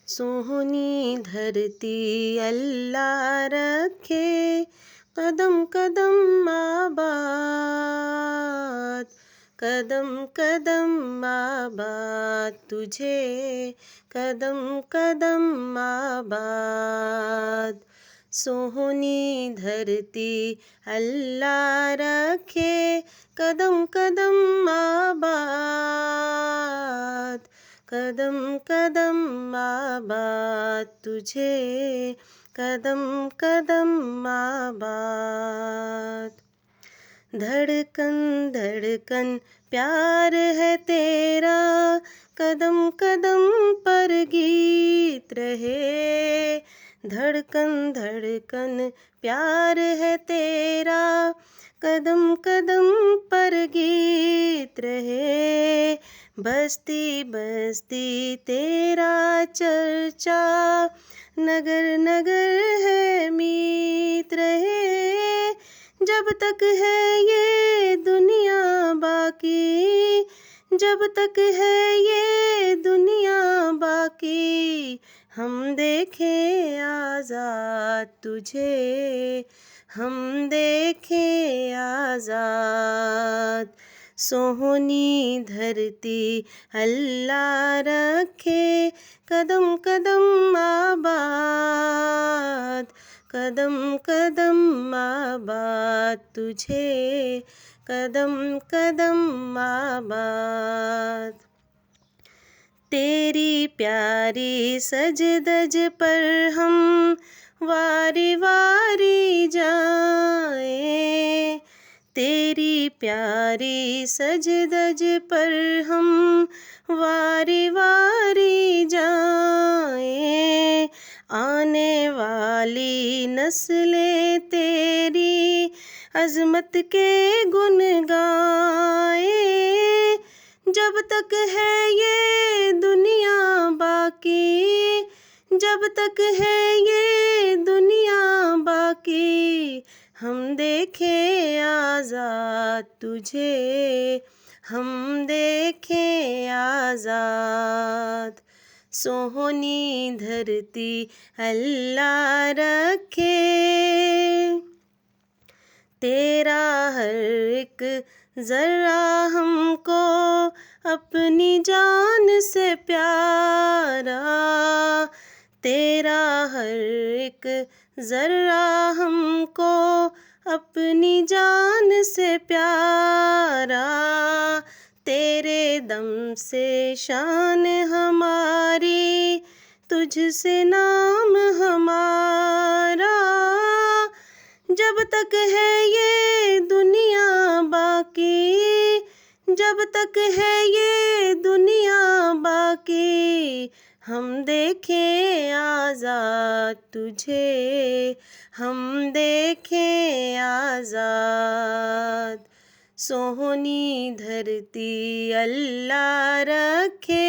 सोहनी धरती अल्लाह रखे, कदम कदम आबाद, कदम कदम आबाद तुझे, कदम कदम आबाद। सोहनी धरती अल्लाह रखे, कदम कदम आबाद, कदम कदम आबाद तुझे, कदम कदम आबाद। धड़कन धड़कन प्यार है तेरा, कदम कदम पर गीत रहे। धड़कन धड़कन प्यार है तेरा, कदम कदम पर गीत रहे। बस्ती बस्ती तेरा चर्चा, नगर नगर है मीत रहे। जब तक है ये दुनिया बाकी, जब तक है ये दुनिया बाकी, हम देखें आज़ाद तुझे, हम देखें आज़ाद। सोहनी धरती अल्लाह रखे, कदम कदम आबाद, कदम कदम आबाद तुझे, कदम कदम आबाद। तेरी प्यारी सजदज पर हम वारी वारी जाएं, तेरी प्यारी सजदज पर हम वारी वारी जाएं। आने वाली नस्लें तेरी अज़मत के गुन गाएं। जब तक है ये दुनिया बाकी, जब तक है ये दुनिया बाकी, हम देखें आज़ाद तुझे, हम देखें आज़ाद। सोहनी धरती अल्लाह रखे, तेरा हर एक ज़र्रा हमको अपनी जान से प्यारा। तेरा हर एक ज़र्रा हमको अपनी जान से प्यारा। तेरे दम से शान हमारी, तुझसे नाम हमारा। जब तक है ये दुनिया बाकी, जब तक है ये दुनिया बाकी, हम देखें आज़ाद तुझे, हम देखें आज़ाद। सोहनी धरती अल्लाह रखे।